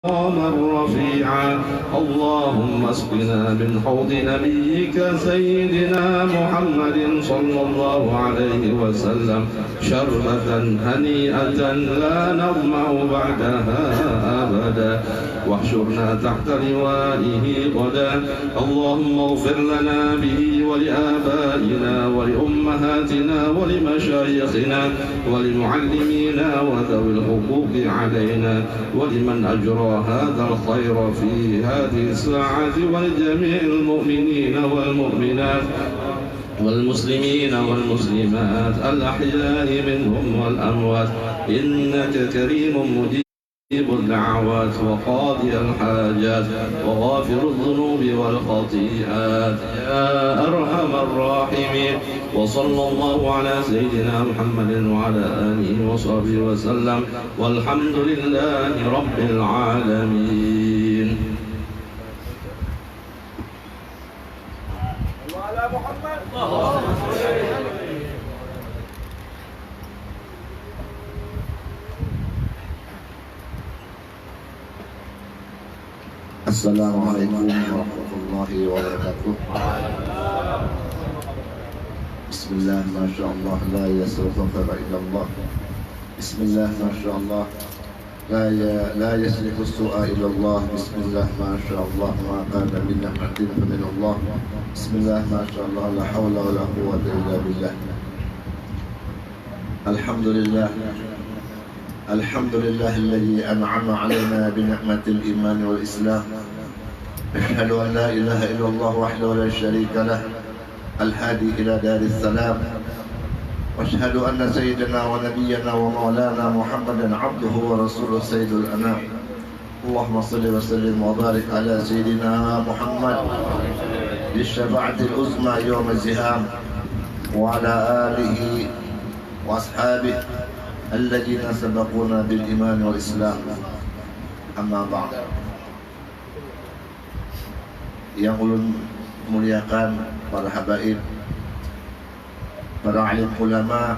مقاما رفيعا. اللهم اسقنا من حوض نبيك سيدنا محمد صلى الله عليه وسلم شربة هنيئة لا نظمأ بعدها أبدا، واحشرنا تحت لوائه غدا. اللهم اغفر لنا به ولآبائنا ولأمهاتنا ولمشايخنا ولمعلمينا وذوي الحقوق علينا ولمن أجرى هذا الخير في هذه الساعة، ولجميع المؤمنين والمؤمنات والمسلمين والمسلمات الأحياء منهم والأموات، إنك كريم مجيب الدعوات وقاضي الحاجات وغافر الذنوب والخطيئات يا أرحم الراحمين. وصلى الله على سيدنا محمد وعلى آله وصحبه وسلم، والحمد لله رب العالمين. وعلى محمد Assalamualaikum warahmatullahi wabarakatuh. Bismillah, masyaallah, la yasrifu illallah. Bismillah, masyaallah, la yasrifu su'a illallah. Bismillah, masyaallah, ma qala min ni'matin fa min Allah. Bismillah, masyaallah, la hawla wa la quwwata illa billah. Alhamdulillah, alhamdulillah alladhi an'ama 'alaina bi ni'matil iman wal islam. أشهد أن لا إله إلا الله وحده لا شريك له الهادي إلى دار السلام، وأشهد أن سيدنا ونبينا ومولانا محمدا عبده ورسوله سيد الأنام. اللهم صل وسلم وبارك على سيدنا محمد للشفاعة العظمى يوم الزحام، وعلى آله وأصحابه الذين سبقونا بالإيمان والإسلام. أما بعد. Yang ulun muliakan para habaib, para alim ulama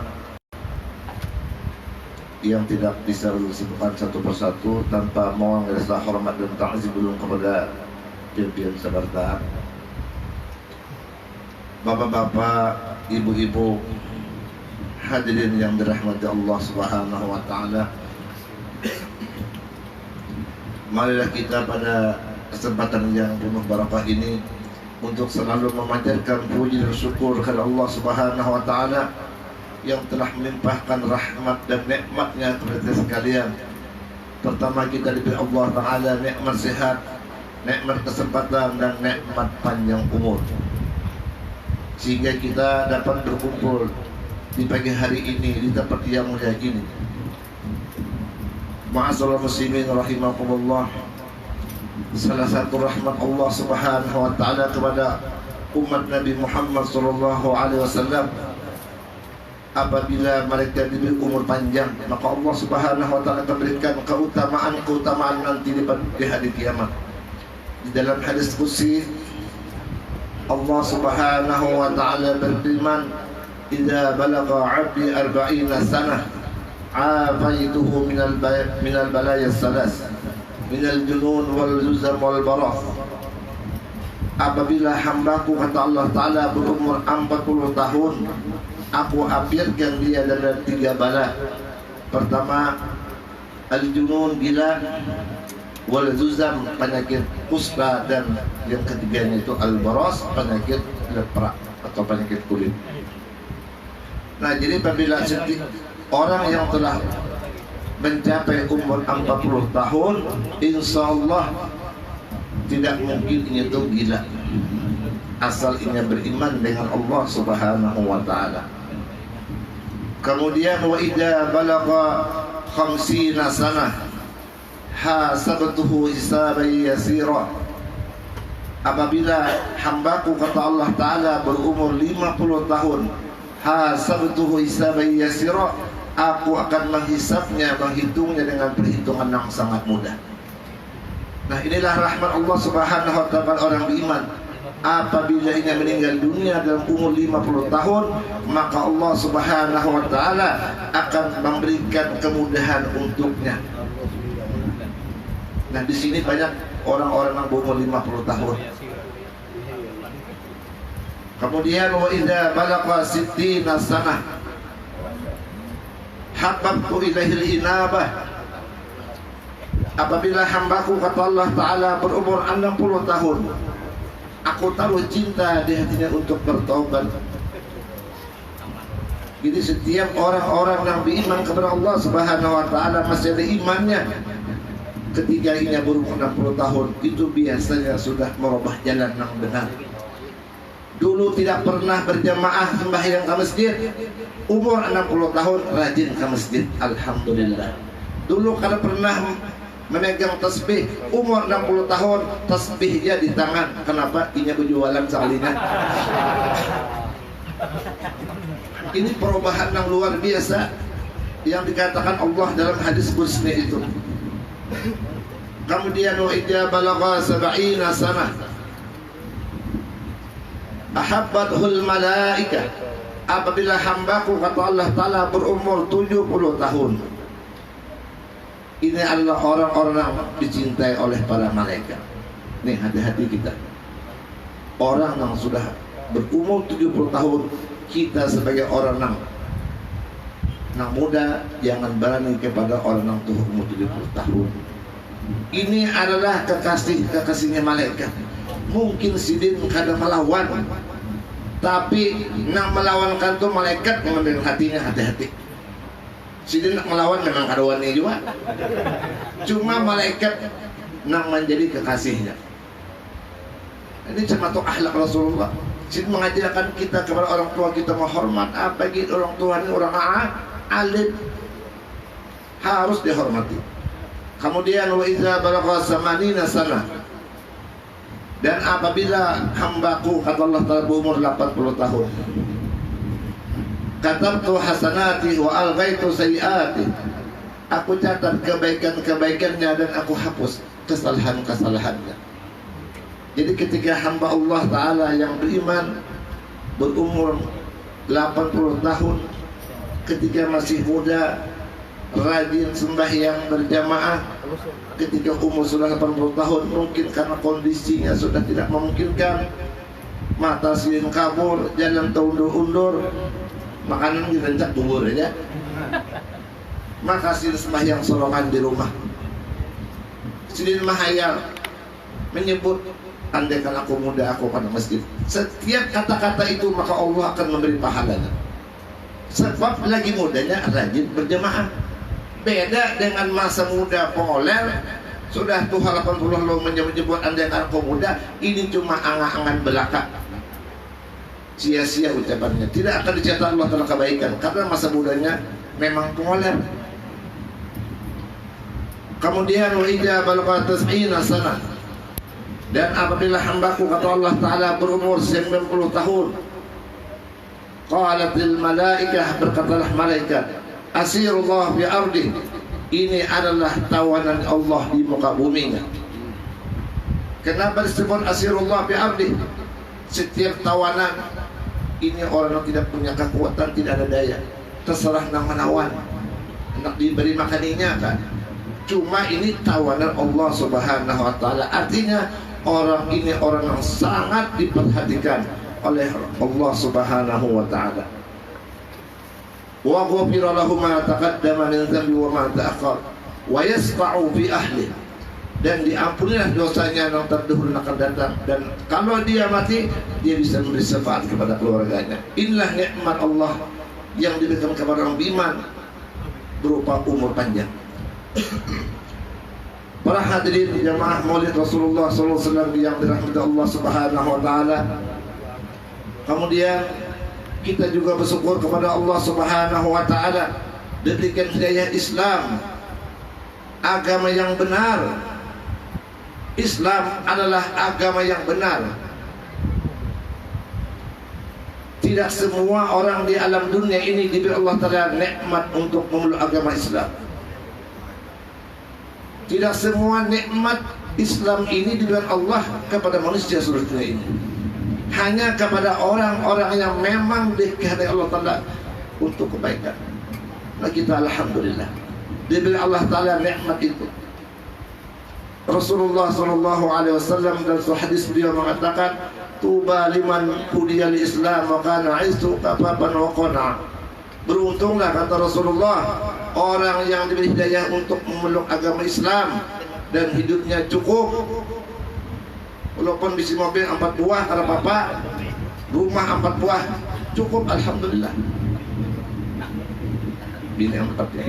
yang tidak bisa disebutkan satu persatu tanpa mohon rasa hormat dan ta'zim ulun kepada pimpinan sabarta, bapak-bapak, ibu-ibu, hadirin yang dirahmati Allah Subhanahu wa taala. Marilah kita pada kesempatan yang penuh barakah ini untuk selalu memanjatkan puji dan syukur kepada Allah Subhanahu wa taala yang telah melimpahkan rahmat dan nikmat-Nya kepada kita sekalian. Pertama, kita diberi Allah taala nikmat sehat, nikmat kesempatan dan nikmat panjang umur, sehingga kita dapat berkumpul di pagi hari ini di tempat yang mulia ini. Ma'asyiral muslimin rahimakumullah. Salah satu rahmat Allah Subhanahu wa taala kepada umat Nabi Muhammad sallallahu alaihi wasallam, apabila mereka diberi umur panjang, maka Allah Subhanahu wa taala akan berikan keutamaan nanti di hari kiamat. Di dalam hadis qudsi Allah Subhanahu wa taala berfirman, "Idza balagha 'abdi 40 sanah, 'afaituhu minal balaya salas." Minal junun wal zuzam wal baras. Apabila hambaku, kata Allah Ta'ala, berumur 40 tahun, aku apiarkan dia dari 3 bala. Pertama, al-junun, gila, wal zuzam, penyakit kusta, dan yang ketiganya itu al-baras, penyakit lepra atau penyakit kulit. Nah, jadi apabila orang yang telah mencapai umur 40 tahun, insya Allah tidak mungkin ini itu gila, asal ini beriman dengan Allah Subhanahu wa taala. Kemudian wa idza balagha 50 sanah hasabtuhu hisaban yasira. Apabila hambaku, kata Allah taala, berumur 50 tahun, hasabtuhu hisaban yasira, aku akan menghisapnya, menghitungnya dengan perhitungan yang sangat mudah. Nah, inilah rahmat Allah Subhanahu wa taala orang beriman. Apabila ia meninggal dunia dalam umur 50 tahun, maka Allah Subhanahu wa taala akan memberikan kemudahan untuknya. Nah di sini banyak orang-orang yang berumur 50 tahun. Kemudian wa idza balagha 60 sanah habbtu ilaihil inabah. Apabila hambaku, kata Allah Ta'ala, berumur 60 tahun, aku taruh cinta di hatinya untuk bertaubat. Jadi setiap orang-orang yang beriman kepada Allah Subhanahu wa Ta'ala masih ada imannya ketika ia berumur 60 tahun, itu biasanya sudah merubah jalan yang benar. Dulu tidak pernah berjamaah sembahyang ke masjid, umur 60 tahun rajin ke masjid, alhamdulillah. Dulu kalau pernah memegang tasbih, umur 60 tahun tasbihnya di tangan. Kenapa? Inya berjualan sekalinya. Ini perubahan yang luar biasa yang dikatakan Allah dalam hadis qudsi itu. Kemudian wa idza balagha 70 sanah ahabbathul malaika. Apabila hambaku, kata Allah Ta'ala, berumur 70 tahun, ini adalah orang-orang yang dicintai oleh para malaikat. Nih, hati-hati kita. Orang yang sudah berumur 70 tahun, kita sebagai orang yang muda, jangan berani kepada orang yang tua umur 70 tahun. Ini adalah kekasihnya malaikat. Mungkin sidin kadang melawan, tapi nak melawankan tuh malaikat mengambil hatinya, hati-hati. Sidin nak melawan memang karuannya juga, cuma malaikat nak menjadi kekasihnya. Ini termasuk akhlak Rasulullah. Sidin mengajarkan kita kepada orang tua kita menghormat. Apalagi orang tua ini orang alim, harus dihormati. Kemudian wa idza balagha 80 sanah, dan apabila hambaku, kata Allah Ta'ala, berumur 80 tahun, katabtu hasanati wa alghaitu sayiati, aku catat kebaikan-kebaikannya dan aku hapus kesalahan-kesalahannya. Jadi ketika hamba Allah Ta'ala yang beriman berumur 80 tahun, ketika masih muda, rajin sembahyang berjamaah, ketika umur sudah 80 tahun, mungkin karena kondisinya sudah tidak memungkinkan, mata silin kabur, jalan terundur-undur, makanan direncak bubur aja, maka silin sembahyang sorongan di rumah. Silin mahayal menyebut, andaikan aku muda, aku pada masjid. Setiap kata-kata itu maka Allah akan memberi pahalanya. Sebab lagi mudanya rajin berjamaah. Beda dengan masa muda pengoler, sudah tua 80 lalu menyebut andaikan aku muda, ini cuma angan-angan belaka. Sia-sia ucapannya, tidak akan dicatat Allah dalam kebaikan karena masa mudanya memang pengoler. Kemudian wa idza balagha 90 sanah, dan apabila hambaku, kata Allah Ta'ala, berumur 90 tahun, qalatil malaikah, berkatalah malaikat, asirullah fi ardi, ini adalah tawanan Allah di muka buminya. Kenapa disebut asirullah fi ardi? Setiap tawanan ini orang yang tidak punya kekuatan, tidak ada daya, terserah nak menawan, nak diberi makaninya kan. Cuma ini tawanan Allah Subhanahu wa Ta'ala. Artinya orang ini orang yang sangat diperhatikan oleh Allah Subhanahu wa Ta'ala. Wa ghufira lahu ma taqaddama min dhanbi wa ma ta'akhkhar wa yasfa'u fi ahli, dan diampunilah dosanya yang terdahulu dan akan datang, dan kalau dia mati dia bisa memberi syafaat kepada keluarganya. Inilah nikmat Allah yang diberikan kepada orang beriman berupa umur panjang. Para hadirin jamaah Maulid Rasulullah SAW yang dirahmati Allah Subhanahu wa Ta'ala. Kemudian kita juga bersyukur kepada Allah Subhanahu wa Ta'ala diberikan hidayah Islam, agama yang benar. Islam adalah agama yang benar. Tidak semua orang di alam dunia ini diberi Allah Ta'ala nikmat untuk memeluk agama Islam. Tidak semua nikmat Islam ini diberikan Allah kepada manusia seluruh dunia ini. Hanya kepada orang-orang yang memang dikehendaki Allah Ta'ala untuk kebaikan. Nah kita alhamdulillah diberi Allah Ta'ala nikmat itu. Rasulullah sallallahu alaihi wasallam dalam sebuah hadis beliau mengatakan, tuba liman hudiyal Islam wa kana aistu kafaban wa qana. Beruntunglah, kata Rasulullah, orang yang diberi hidayah untuk memeluk agama Islam dan hidupnya cukup. Walaupun bisi mobil 4 buah karena bapak, rumah 4 buah cukup, alhamdulillah. Bini 4 buah.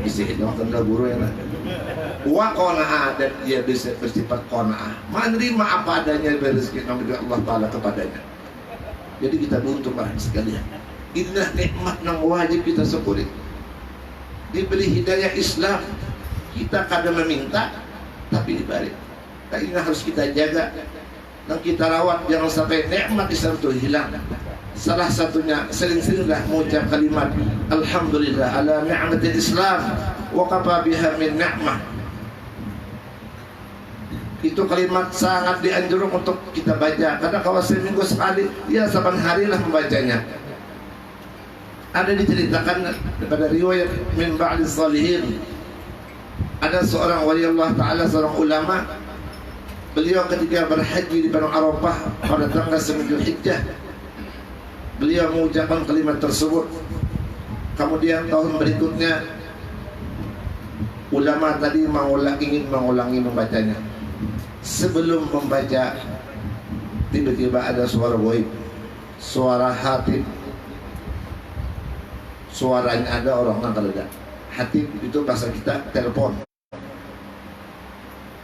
Isi dong tanda guru yang ada. Wa qanaah, dan dia bisa bersifat qanaah, menerima apa adanya dari rezeki yang Allah Ta'ala kepadanya. Jadi kita beruntung sekalian. Inilah nikmat yang wajib kita syukuri. Diberi hidayah Islam, kita kadang meminta tapi dibalik. Nah, ini harus kita jaga dan kita rawat, jangan sampai nikmat Islam itu hilang. Salah satunya, sering-seringlah mengucap kalimat alhamdulillah ala ni'matil Islam wa kafa biha min ni'mah. Itu kalimat sangat dianjurkan untuk kita baca, karena kalau seminggu sekali, ya saban harilah membacanya. Ada diceritakan pada riwayat min ba'di salihin, ada seorang wali Allah Ta'ala, seorang ulama. Beliau ketika berhaji di Padang Arafah pada tanggal 9 Zulhijjah, beliau mengucapkan kalimat tersebut. Kemudian tahun berikutnya ulama tadi ingin mengulangi membacanya. Sebelum membaca, tiba-tiba ada suara goib, suara hatib. Suaranya ada, orang angkat. Hatib itu bahasa kita telepon,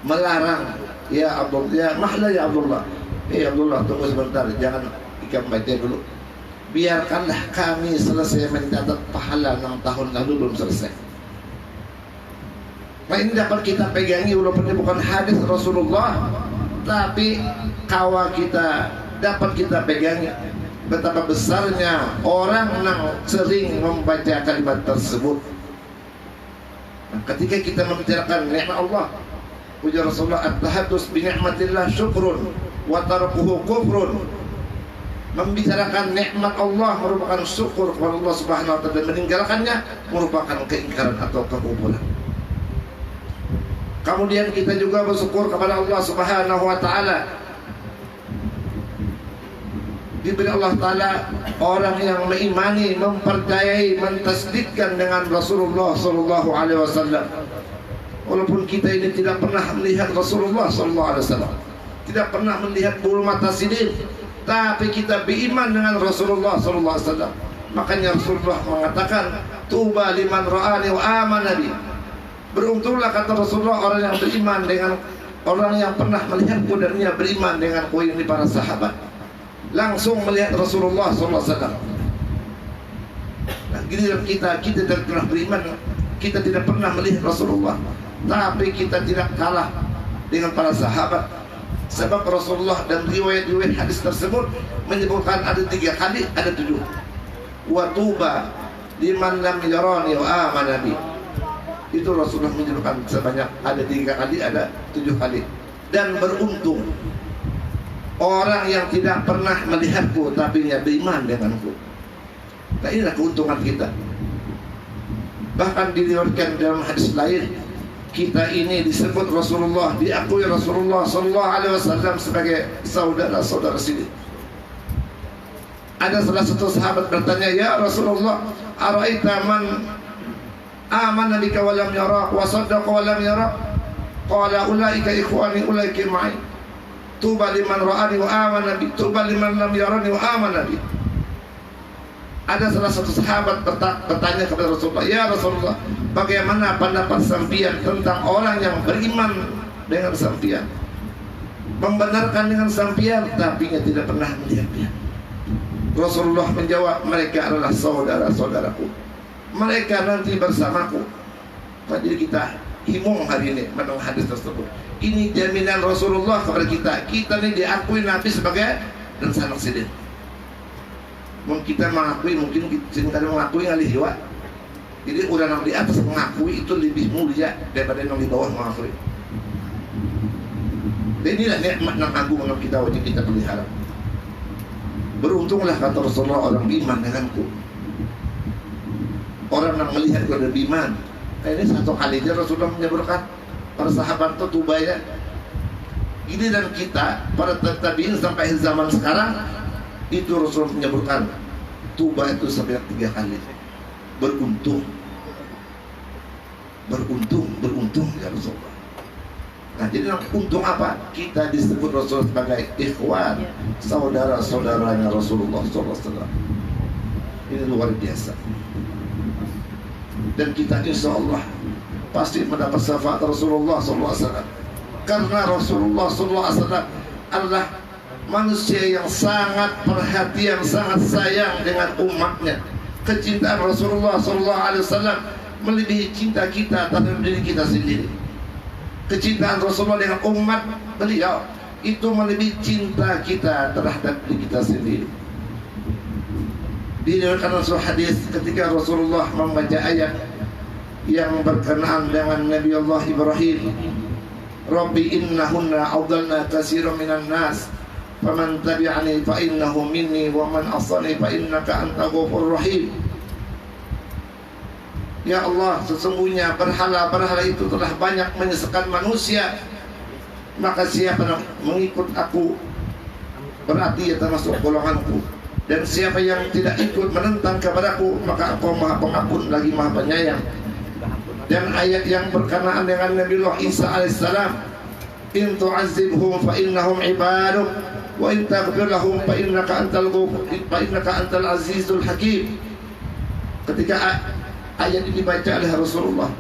melarang, ya Abdullah, ya mahla ya Abdullah, Abdullah tunggu sebentar, jangan ikan baca dulu. Biarkanlah kami selesai mencatat pahala 6 tahun lalu belum selesai. Nah, ini dapat kita pegangi, walaupun ini bukan hadis Rasulullah, tapi kawa kita dapat kita pegangi betapa besarnya orang yang sering membaca kalimat tersebut. Nah, ketika kita membicarakan nikmat Allah, ujar Rasulullah, at-tahaddus bi ni'matillah syukrun wa tarkuhu kufrun. Membicarakan nikmat Allah merupakan syukur kepada Allah Subhanahu wa taala, dan meninggalkannya merupakan keingkaran atau kekufuran. Kemudian kita juga bersyukur kepada Allah Subhanahu wa taala. Diberi Allah Ta'ala orang yang mengimani, mempercayai, mentasdikkan dengan Rasulullah sallallahu alaihi wasallam. Walaupun kita ini tidak pernah melihat Rasulullah sallallahu alaihi wasallam, tidak pernah melihat bulu mata sidin, tapi kita beriman dengan Rasulullah sallallahu alaihi wasallam. Makanya Rasulullah mengatakan, tuba liman ra'ani wa amana bi. Beruntunglah, kata Rasulullah, orang yang beriman dengan orang yang pernah melihatku dan dia beriman denganku. Ini para sahabat langsung melihat Rasulullah SAW. Nah, giliran kita tidak pernah beriman, kita tidak pernah melihat Rasulullah, tapi kita tidak kalah dengan para sahabat. Sebab Rasulullah dan riwayat-riwayat hadis tersebut menyebutkan ada 3 kali, ada 7. Wa tuba liman lam yarani wa amana bi. Itu Rasulullah menyebutkan sebanyak ada 3 kali, ada 7 kali. Dan beruntung orang yang tidak pernah melihatku tapi dia beriman denganku. Nah, inilah keuntungan kita. Bahkan diriwayatkan dalam hadis lain, kita ini disebut Rasulullah, diakui Rasulullah sallallahu alaihi wasallam sebagai saudara-saudara sendiri. Ada salah satu sahabat bertanya, ya Rasulullah, araita man amana bika wa lam yara wa saddaqa wa lam yara? Qala ulaika ikhwani ulaika ma'i. Tuba liman ra'ani wa amana bi, tuba liman lam yarani wa amana bi. Ada salah satu sahabat bertanya kepada Rasulullah, ya Rasulullah, bagaimana pendapat sampian tentang orang yang beriman dengan sampian, membenarkan dengan sampian, tapi tidak pernah melihat dia? Rasulullah menjawab, mereka adalah saudara-saudaraku, mereka nanti bersamaku. Jadi kita himung hari ini mendengar hadis tersebut. Ini jaminan Rasulullah kepada kita. Kita ini diakui Nabi sebagai dan sanak sidin. Mungkin kita mengakui, mungkin kita mengakui yang lihiwa. Jadi orang yang di atas mengakui itu lebih mulia daripada yang di bawah mengakui. Dan inilah nikmat yang agung yang kita wajib kita pelihara. Beruntunglah, kata Rasulullah, orang beriman denganku. Orang yang melihat kepada beriman. Nah, ini satu kalinya Rasulullah menyebutkan para sahabat itu tubanya. Ini dan kita para tabi'in sampai zaman sekarang itu Rasulullah menyebutkan tuba itu sampai 3 kali. Beruntung ya Rasulullah. Nah, jadi untung apa? Kita disebut Rasul sebagai ikhwan, saudara-saudaranya Rasulullah SAW. Ini luar biasa. Dan kita insya Allah pasti mendapat syafaat Rasulullah SAW. Karena Rasulullah SAW adalah manusia yang sangat perhatian, sangat sayang dengan umatnya. Kecintaan Rasulullah SAW melebihi cinta kita terhadap diri kita sendiri. Kecintaan Rasulullah dengan umat beliau itu melebihi cinta kita terhadap diri kita sendiri. Diriwayatkan sebuah hadis ketika Rasulullah membaca ayat yang berkenaan dengan Nabi Allah Ibrahim, Rabbi innahunna adlalna katsiran minan nas faman tabi'ani fa innahu minni wa man asani fa innaka antal ghafurur rahim. Ya Allah, sesungguhnya berhala-berhala itu telah banyak menyesatkan manusia, maka siapa yang mengikut aku berarti ia termasuk golonganku, dan siapa yang tidak ikut menentang kepadaku maka Engkau Maha Pengampun lagi Maha Penyayang. Dan ayat yang berkenaan dengan Nabiullah Isa alaihissalam, in tu'azzibhum fa innahum ibaduk wa in taghfir lahum fa innaka antal azizul hakim. Ketika ayat ini dibaca oleh Rasulullah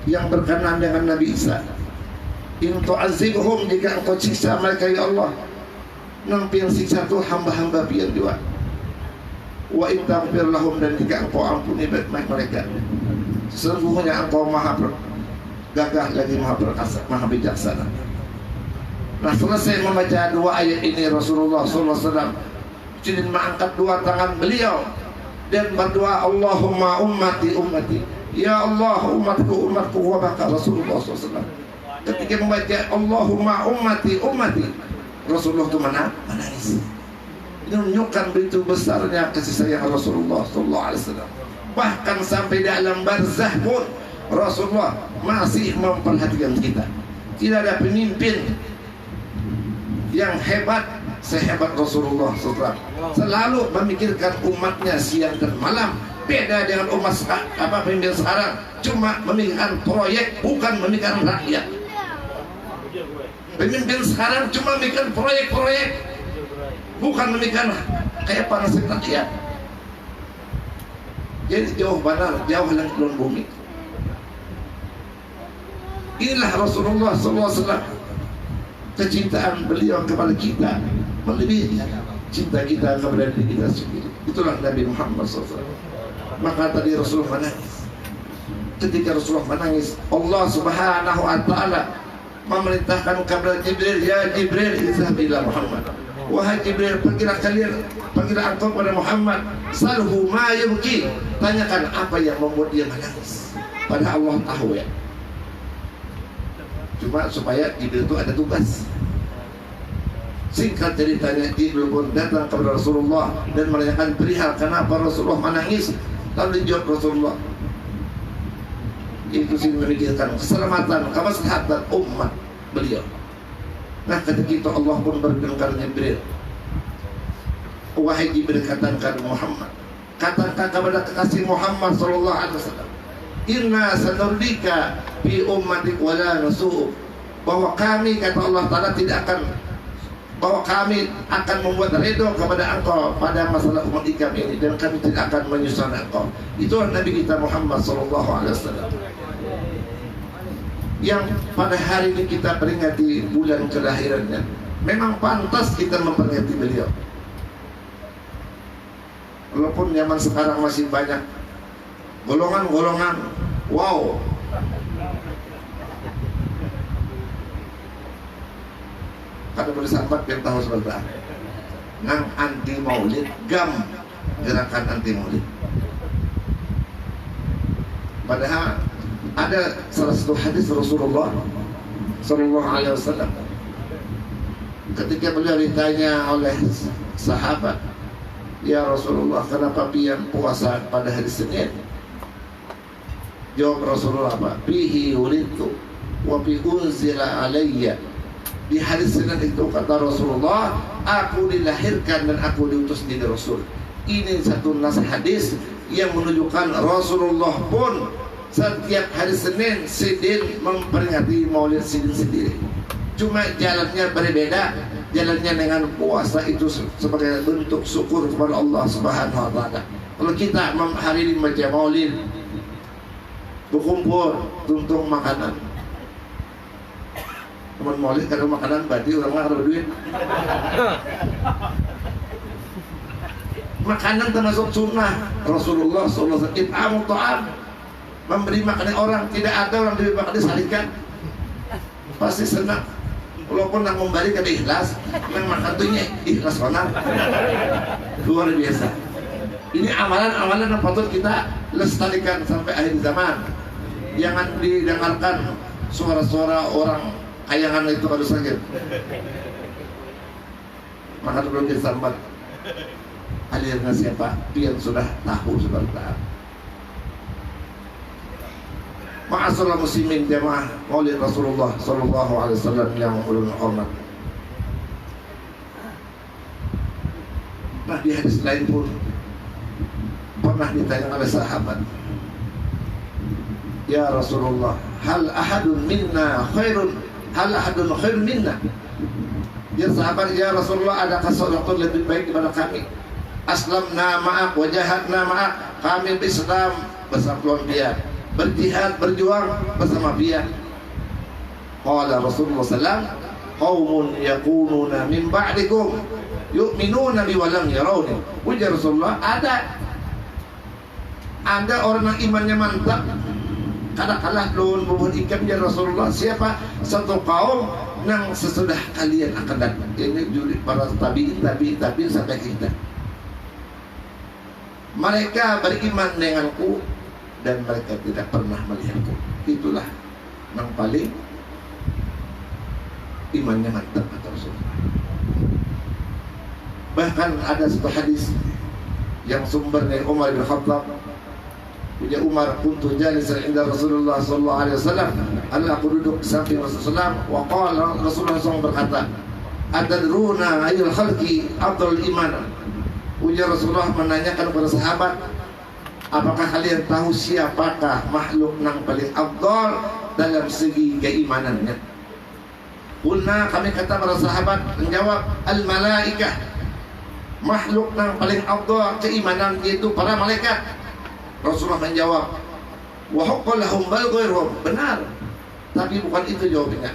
yang berkenaan dengan Nabi Isa, in tu'azzibhum, jika engkau siksa mereka ya Allah, nanti yang siksa itu hamba-hamba biar juga, wa in taghfir lahum, dan jika engkau ampuni mereka, sesungguhnya engkau maha gagah lagi maha perkasa, maha bijaksana. Nah, selesai membaca 2 ayat ini Rasulullah SAW jadi mengangkat 2 tangan beliau dan berdoa, Allahumma ummati ummati, ya Allah umatku umatku, wa baka Rasulullah SAW. Ketika membaca Allahumma ummati ummati, Rasulullah itu menangis. Ini menunjukkan begitu besarnya kasih sayang Rasulullah SAW. Bahkan sampai di alam barzah pun Rasulullah masih memperhatikan kita. Tidak ada pemimpin yang hebat sehebat Rasulullah SAW. Selalu memikirkan umatnya siang dan malam. Beda dengan umat pemimpin sekarang, cuma memikirkan proyek, bukan memikirkan rakyat. Pemimpin sekarang cuma memikirkan proyek-proyek, bukan memikirkan kayak para rakyat. Jadi jauh benar, jauh langit dan bumi. Inilah Rasulullah SAW. Kecintaan beliau kepada kita melebihi cinta kita kepada diri kita sendiri. Itulah Nabi Muhammad SAW. Maka tadi Rasulullah menangis. Ketika Rasulullah menangis, Allah Subhanahu wa Ta'ala memerintahkan kepada Jibril, ya Jibril, izhab ila Muhammad. Wahai Jibril, pergilah engkau kepada Muhammad, salhu ma yubki, tanyakan apa yang membuat dia menangis. Padahal Allah tahu ya. Cuma supaya Jibril itu ada tugas. Singkat ceritanya, Jibril pun datang kepada Rasulullah dan menanyakan perihal kenapa Rasulullah menangis. Lalu dijawab Rasulullah, itu sih memikirkan keselamatan, kemaslahatan umat beliau. Nah, ketika itu Allah pun berfirman kepada Jibril, wahai Jibril, katakan Muhammad, katakan kepada kekasih Muhammad sallallahu alaihi wasallam, inna sanurdika bi ummatik wala nusu, bahwa kami, kata Allah Ta'ala, bahwa kami akan membuat ridho kepada engkau pada masalah umat kami ini, dan kami tidak akan menyusahkan engkau. Itulah Nabi kita Muhammad sallallahu alaihi wasallam yang pada hari ini kita peringati bulan kelahirannya. Memang pantas kita memperingati beliau. Walaupun zaman sekarang masih banyak golongan-golongan, wow, kada boleh sampai tahu sebentar nang anti maulid, gam gerakan anti maulid. Padahal ada salah satu hadis Rasulullah sallallahu alaihi wasallam ketika beliau ditanya oleh sahabat, ya Rasulullah, kenapa pian puasa pada hari Senin? Jawab Rasulullah apa? Bihi wulidtu wa bi unzila alayya. Di hari Senin itu kata Rasulullah, aku dilahirkan dan aku diutus jadi Rasul. Ini satu nas hadis yang menunjukkan Rasulullah pun setiap hari Senin Sidin memperingati Maulid Sidin sendiri. Cuma jalannya berbeda. Jalannya dengan puasa itu sebagai bentuk syukur kepada Allah Subhanahu wa taala. Kalau kita hari ini baca Maulid, berkumpul, tuntung makanan. Teman Maulid kalau makanan berarti orang ada duit. Makanan termasuk sunnah Rasulullah SAW. It'amut ta'am, memberi makanan orang. Tidak ada orang diberi makanan disalihkan, pasti senang. Walaupun nak memberi kada ikhlas, nang makan tuh ikhlas benar. Luar biasa. Ini amalan-amalan yang patut kita lestarikan sampai akhir zaman. Jangan didengarkan suara-suara orang kayangan itu kalau sakit. Maka belum disambat. Alirnya siapa? Pian sudah tahu seperti apa. Ma'asyiral muslimin jamaah Maulid Rasulullah sallallahu alaihi wasallam yang ulul hormat. Nah, di hadis lain pun pernah ditanya oleh sahabat, ya Rasulullah, hal ahadun khairun minna? Ya sahabat, ya Rasulullah, adakah seorang lebih baik daripada kami? Aslamna ma'ak, wajahadna ma'ak, kami berislam bersama dia, berjihad, berjuang bersama dia. Qala Rasulullah sallallahu qaumun yakununa min ba'dikum yu'minuna bi wa lam yarawni. Ujar Rasulullah, ada orang yang imannya mantap, kalah lawan bubuh ikan. Ya Rasulullah, siapa? Satu kaum yang sesudah kalian akan datang. Ini juri para tabi'in sampai kita. Mereka beriman denganku dan mereka tidak pernah melihatku. Itulah yang paling imannya mantap kata Rasulullah. Bahkan ada satu hadis yang sumber dari Umar bin Khattab. Punya Umar, kuntu jalisan inda Rasulullah sallallahu alaihi wasallam. Aku duduk di samping Rasulullah wa qala Rasulullah SAW berkata, "Atadruna ayyul khalqi afdalul iman?" Ujar Rasulullah menanyakan kepada sahabat, apakah kalian tahu siapakah makhluk yang paling afdal dalam segi keimanannya? Qulna, kami kata para sahabat menjawab, al-malaikah. Makhluk yang paling afdal keimanan itu para malaikat. Rasulullah menjawab, wa huqqalahum bal ghairuhum. Benar, tapi bukan itu jawabannya.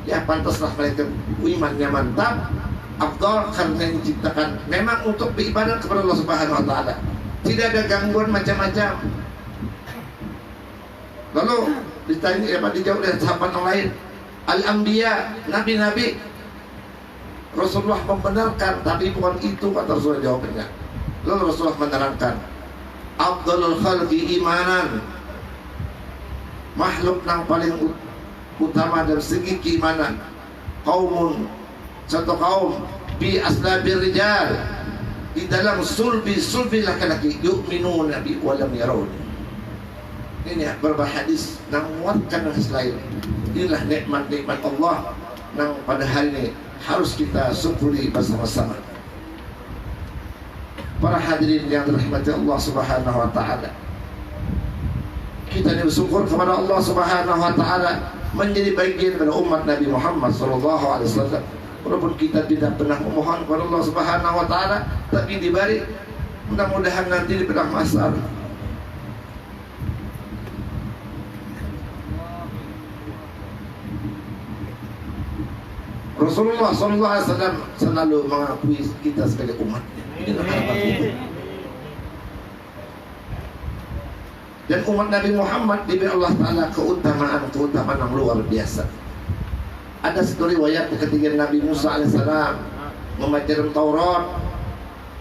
Ya pantaslah mereka imannya mantap, afdal karena diciptakan memang untuk beribadah kepada Allah Subhanahu wa taala. Tidak ada gangguan macam-macam. Lalu ditanya dijawab oleh sahabat yang lain, al-anbiya, nabi-nabi. Rasulullah membenarkan, tapi bukan itu kata Rasulullah jawabannya. Lalu Rasulullah menerangkan, afdalul khalqi imanan, makhluk yang paling utama dari segi keimanan, kaumun, satu kaum bi aslabir rijal, di dalam sulbi laki-laki, yu'minuna bi wa lam yarawni. Ini beberapa hadis yang menguatkan hadis lain. Inilah nikmat-nikmat Allah yang pada hari ini harus kita syukuri bersama-sama. Para hadirin yang dirahmati Allah Subhanahu wa taala, kita bersyukur kepada Allah Subhanahu wa taala menjadi bagian dari umat Nabi Muhammad sallallahu alaihi wasallam. Walaupun kita tidak pernah memohon kepada Allah Subhanahu wa taala, tapi diberi, mudah-mudahan nanti di padang mahsyar Rasulullah sallallahu alaihi wasallam selalu mengakui kita sebagai umatnya. Ini harapan kita. Dan umat Nabi Muhammad diberi Allah Ta'ala keutamaan yang luar biasa. Ada satu riwayat ketika Nabi Musa alaihissalam membaca Taurat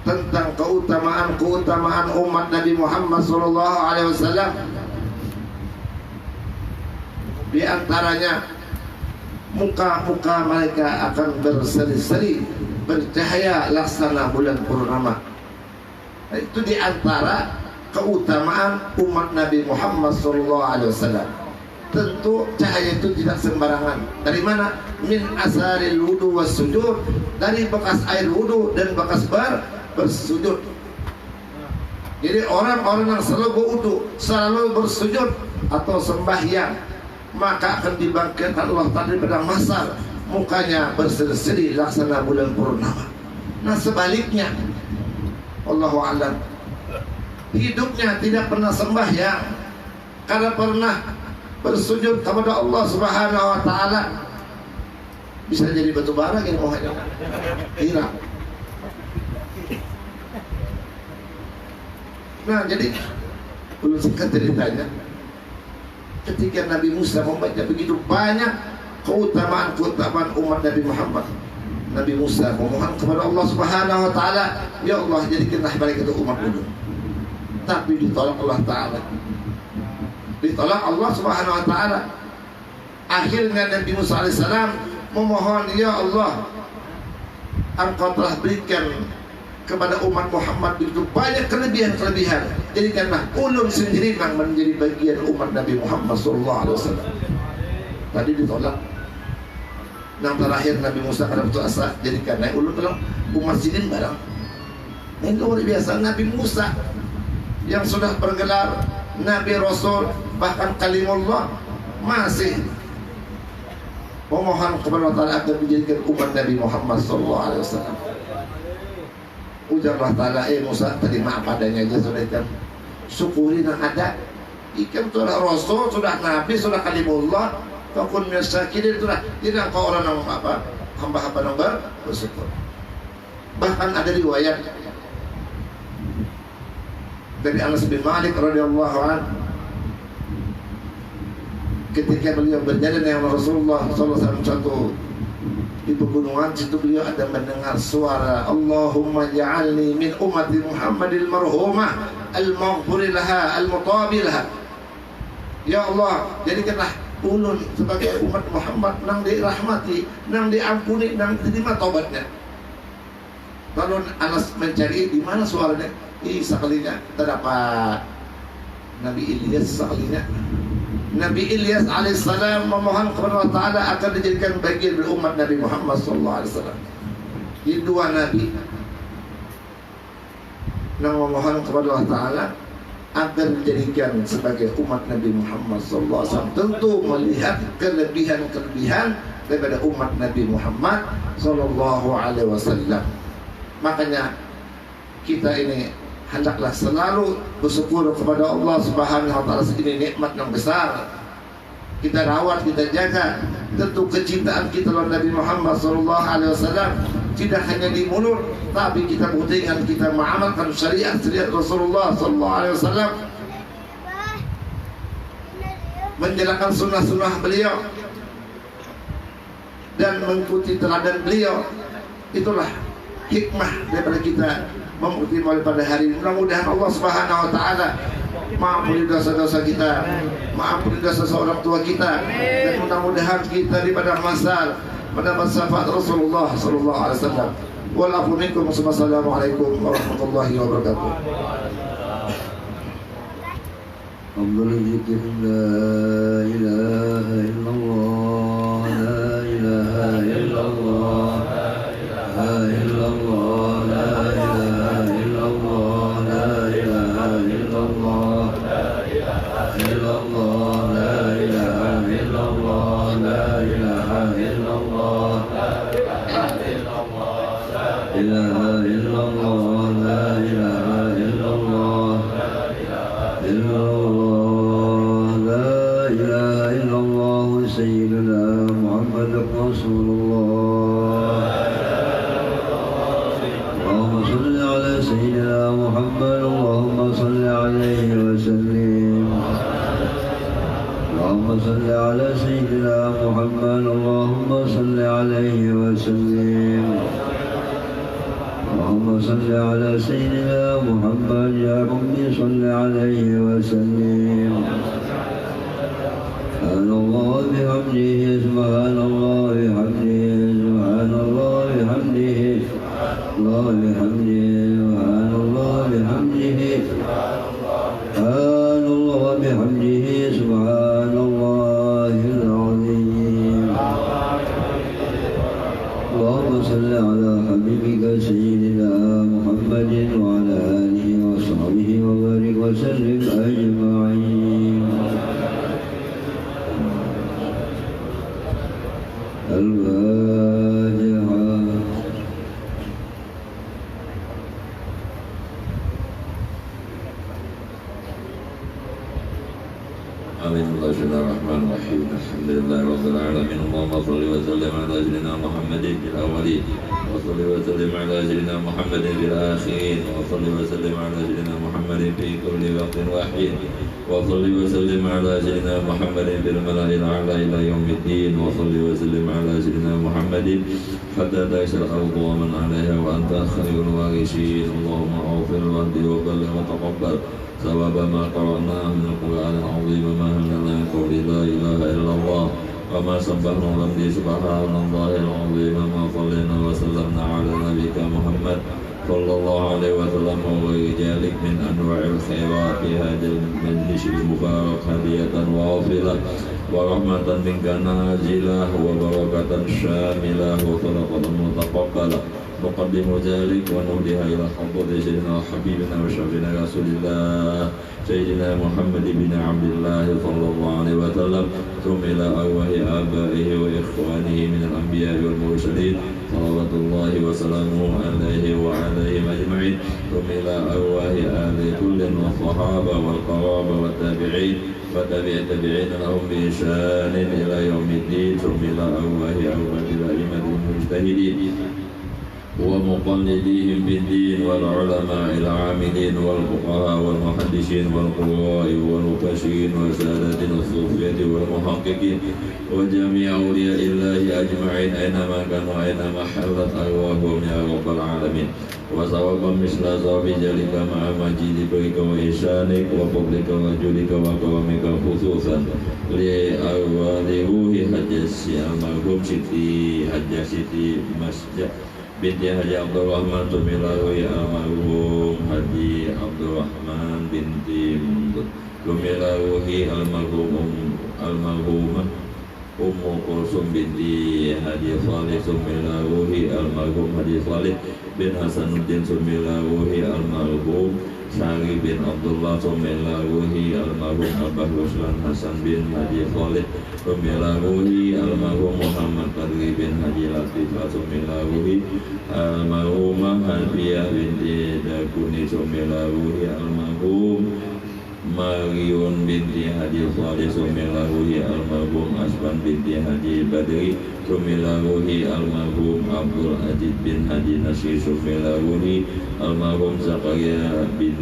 tentang keutamaan umat Nabi Muhammad sallallahu alaihi wasallam. Di antaranya muka-muka mereka akan berseri-seri, bercahaya laksana bulan purnama. Itu di antara keutamaan umat Nabi Muhammad SAW. Tentu cahaya itu tidak sembarangan. Dari mana? Min asaril wudu was sujud, dari bekas air wudu dan bekas bersujud. Jadi orang-orang yang selalu berwudu, selalu bersujud atau sembahyang, maka akan dibangkitkan Allah Ta'ala pada masar, mukanya berseri-seri laksana bulan purnama. Nah sebaliknya, Allahu a'lam, hidupnya tidak pernah sembahyang karena pernah bersujud kepada Allah Subhanahu wa Ta'ala, bisa jadi batu bara gini mohonnya hilang. Nah jadi belum singkat ceritanya, ketika Nabi Musa membaca begitu banyak keutamaan umat Nabi Muhammad, Nabi Musa memohon kepada Allah Subhanahu wa Ta'ala, ya Allah jadikanlah mereka itu umat dulu. Tapi ditolak Allah Ta'ala, ditolak Allah Subhanahu wa Ta'ala. Akhirnya Nabi Musa alaihissalam memohon, ya Allah, Engkau telah berikan kepada umat Muhammad begitu banyak kelebihan-kelebihan, jadikanlah ulun sendiri yang menjadi bagian umat Nabi Muhammad SAW. Tadi ditolak. Yang terakhir Nabi Musa pada waktu asa, jadikanlah ulun dalam umat sendiri barang. Ini luar biasa. Nabi Musa yang sudah bergelar Nabi Rasul, bahkan kalimullah, masih memohon kepada Allah Ta'ala agar menjadikan umat Nabi Muhammad SAW. Ujar Allah Ta'ala, Musa, terima apa adanya aja, sudah ikan syukuri yang ada. Ikan sudah Rasul, sudah Nabi, sudah kalimullah, fakun mirsyakirin, sudah. Jadi engkau orang yang apa, hamba-hamba yang bersyukur. Bahkan ada riwayat dari Anas bin Malik radhiyallahu anhu, ketika beliau berjalan dengan Rasulullah SAW satu di pegunungan, situ beliau ada mendengar suara, Allahumma ja'alni min ummati Muhammadil marhumah al-maghfuri laha al-mutabi laha. Ya Allah, jadikanlah ulun sebagai umat Muhammad nang dirahmati, nang diampuni, nang diterima taubatnya. Lalu Anas mencari di mana suaranya. Sekalinya terdapat Nabi Ilyas. Sekalinya Nabi Ilyas alaihissalam memohon kepada Allah Ta'ala akan dijadikan bagian dari umat Nabi Muhammad SAW. Ini dua Nabi yang memohon kepada Allah Ta'ala akan dijadikan sebagai umat Nabi Muhammad SAW. Tentu melihat kelebihan-kelebihan daripada umat Nabi Muhammad SAW. Makanya kita ini hendaklah selalu bersyukur kepada Allah Subhanahu wa Ta'ala. Ini nikmat yang besar, kita rawat, kita jaga. Tentu kecintaan kita kepada Nabi Muhammad SAW tidak hanya di mulut, tapi kita buktikan, kita mengamalkan syariat Rasulullah SAW, menjalankan sunnah-sunnah beliau dan mengikuti teladan beliau. Itulah hikmah daripada kita membukti pada hari ini. Mudah-mudahan Allah Subhanahu wa Ta'ala mengampuni dosa-dosa kita, mengampuni dosa orang tua kita, dan mudah-mudahan kita daripada masal mendapat syafaat Rasulullah sallallahu alaihi wasallam. Wal afu minkum. Wassalamualaikum warahmatullahi wabarakatuh. Afdhalul dzikr la ilaha illallah, la ilaha illallah, la illallah, la ilaha illallah, la ilaha illallah, la ilaha illallah, la ilaha illallah, la ilaha illallah, la ilaha illallah, la ilaha illallah, la ilaha illallah, sayyidina Muhammad Rasulullah. Allahumma salli ala sayyidina Muhammad, Allahumma salli alaihi wa sallim. Allahumma salli ala sayyidina Muhammad, Allahumma salli alaihi wa sallim. Allahumma salli ala sayyidina Muhammad, ya Rabbi salli alaihi wa sallim. Subhanallah bihamdihi, subhanallah bihamdihi, subhanallah bihamdihi, Allah bihamdihi, subhanallah bihamdihi, صل على حبيبك سيدنا محمد وعلى آله وصحبه وبارك وسلم أجمعين. الفاتحة. Bismillahirrahmanirrahim. Alhamdulillahirabbil alamin. Allahumma shalli wa sallim ala sayyidina Muhammadin fil awwalin wa shalli wa sallim ala sayyidina Muhammadin fil akhirin wa shalli wa sallim ala sayyidina Muhammadin fi kulli waqtin wa hin wa shalli wa sallim ala sayyidina Muhammadin fil mala'il a'la ila yaumiddin wa shalli wa sallim ala sayyidina Muhammadin hatta ta'ishal ardu wa man 'alayha wa anta khairul warithin. Allahumma ighfir wahdi wa balligh wa taqabbal ثواب ما قرأناه من القرآن العظيم ما همنا من قول لا إله إلا الله وما سبحنا الحمد سبحان الله العظيم ما صلينا وسلمنا على نبيك محمد صلى الله عليه وسلم وغير ذلك من أنواع الخيرات في هذا المجلس المبارك هدية وافلة ورحمة منك نازلة وبركة شاملة وصدقة متقبلة نقدم ذلك ونهديها إلى حضرة سيدنا وحبيبنا وشفيعنا رسول الله سيدنا محمد بن عبد الله صلى الله عليه وسلم ثم إلى أرواح آبائه وإخوانه من الأنبياء والمرسلين صلوات الله وسلامه عليه وعليهم أجمعين ثم إلى أرواح آل كل والصحابة والقرابة والتابعين وتابعين لهم بإحسان إلى يوم الدين ثم إلى أرواح الأئمة المجتهدين ومقلديهم بالدين والعلماء العاملين والفقهاء والمحدثين والقراء والمبشرين وسادة الصوفية والمحققين وجميع أولياء الله أجمعين أينما كانوا أينما حلت أرواحهم يا رب العالمين وثوابا مثل ثواب ذلك مع مجيد برك وإحسانك وفضلك وجودك وكرمك خصوصا لأرواح روح حج المرحوم سيدي مسجد binti Haji Abdul Rahman Tumilawi almarhum Haji Abdul Rahman binti Tumilawi almarhumah Ummu Kulsum binti Haji Salih Tumilawi almarhum Haji Salih bin Hasanuddin Tumilawi almarhum Sari bin Abdullah Tumilawi almarhum Abah Ruslan Hasan bin Haji Salih Tumilawi almarhum Muhammad Qadri bin Haji Latifah Tumilawi almarhumah Hanfiyah binti Dakuni Tumilawi almarhum Mariun binti Haji Salih Tumilawi almarhum Asman binti Haji Badri Tumilawi almarhum Abdul Aziz bin Haji Nasir Tumilawi almarhum Zakaria bin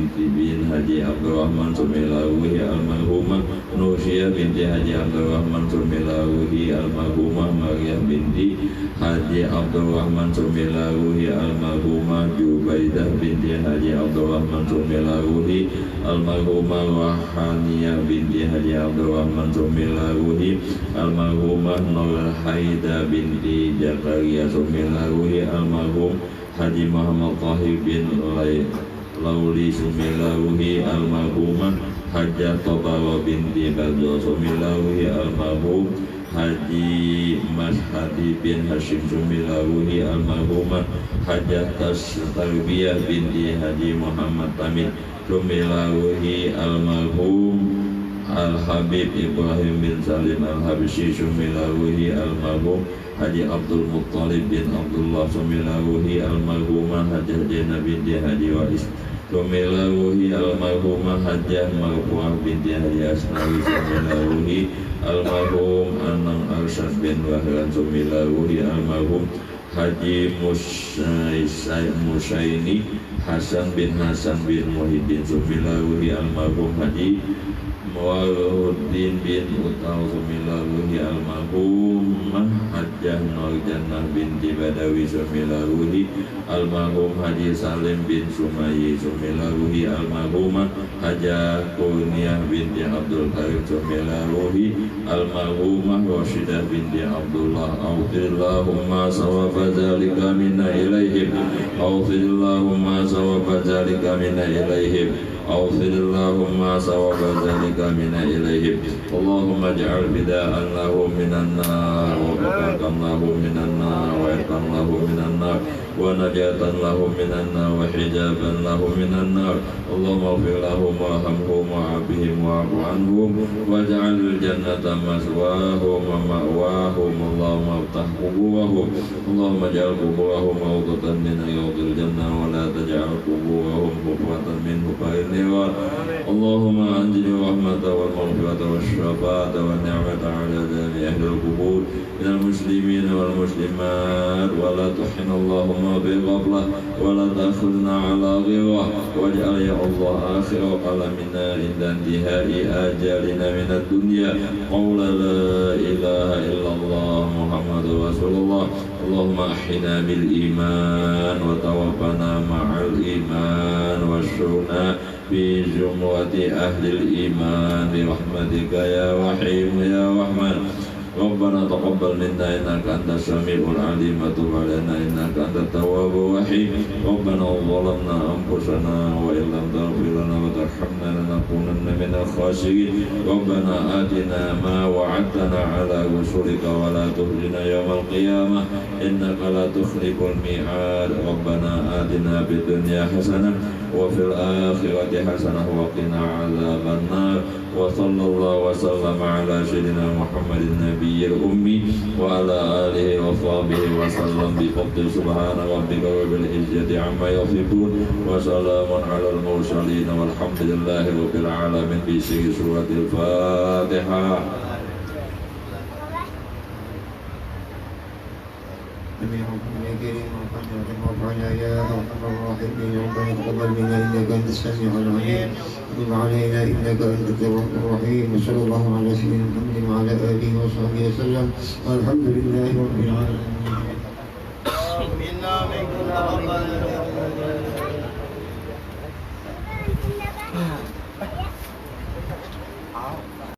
Haji Abdul Rahman Tumilawi almarhumah Nusyah binti Haji Abdul Rahman Tumilawi almarhumah Maryam binti Haji Abdul Rahman Tumilawi almarhumah Jubaidah binti Haji Abdul Rahman Tumilawi almarhumah Wahaniyah binti Haji Abdul Rahman Tumilawi almarhumah Nur Haida binti Jakaria Tumilawi almarhum Haji Muhammad Tahir bin Lauli Tumilawi almarhumah Hajjah Tabawa binti Badro Tumilawi almarhum Haji Mas Hadi bin Hashim Tumilawi almarhumah Hajjah Tarbiyah binti Haji Muhammad Tamim Tumilawi almarhum Al-Habib Ibrahim bin Salim Al-Habsyi Tumilawi almarhum Haji Abdul Muttalib bin Abdullah Tumilawi almarhumah Hajjah Zainab binti Haji Wais Tumilawi almarhumah Hajjah Marfuah binti Haji Asnawi Tumilawi almarhum Anang Arsyad bin Wahran Tumilawi almarhum Haji Musaini Hasan bin Muhyiddin Tumilawi almarhum Haji Waluddin bin Utau Tumilawi almarhum Hajjah Nur Jannah binti Badawi Tumilawi almarhum Haji Salim bin Sumayi Tumilawi almarhumah Hajjah Kurniah binti Abdul Karim Tumilawi almarhumah Rashidah binti Abdullah Allahumma sawfa zalika minna ilaihim Allahumma sawfa zalika minna ilaihim أوصل اللهم ثواب ذلك منا إليهم اللهم اجعل فداء له من النار وبقاء له من النار وعتقا له من النار ونجاة له من النار وحجابا له من النار اللهم اغفر لهم وارحمهم وعافهم واعف عنهم واجعل الجنة مثواهم ومأواهم اللهم افتح قبورهم اللهم اجعل قبورهم روضة من رياض الجنة ولا تجعل قبورهم حفرة من حفر النيران اللهم أنزل الرحمة والمغفرة والشفاعة والنعمة على جميع أهل القبور من المسلمين والمسلمات ولا تحن اللهم بغفلة ولا تأخذنا على غيره واجعل يا الله آخر كلامنا عند انتهاء آجالنا من الدنيا قول لا إله إلا الله محمد رسول الله اللهم أحينا بالإيمان وتوفنا مع الإيمان واشرنا في زمرة أهل الإيمان برحمتك يا رحيم يا رحمن ربنا تقبل منا إنك أنت السميع العليم وتب علينا إنك أنت التواب الرحيم ربنا ظلمنا أنفسنا وإن لم تغفر لنا وترحمنا لنكونن من الخاسرين ربنا آتنا ما وعدتنا على رسلك ولا تخزنا يوم القيامة إنك لا تخلف الميعاد ربنا آتنا في الدنيا حسنة وفي الآخرة حسنة وقنا عذاب النار وصلى الله وسلم على سيدنا محمد النبي الأمي وعلى آله وصحبه وسلم بفضل سبحان ربك رب العزة عما يصفون وسلام على المرسلين والحمد لله رب العالمين في سورة الفاتحة. ربنا يا أرحم الراحمين ربنا تقبل منا إنك أنت السميع العليم وتب علينا إنك أنت التواب الرحيم وصلى الله على سيدنا محمد وعلى آله وصحبه وسلم والحمد لله رب العالمين.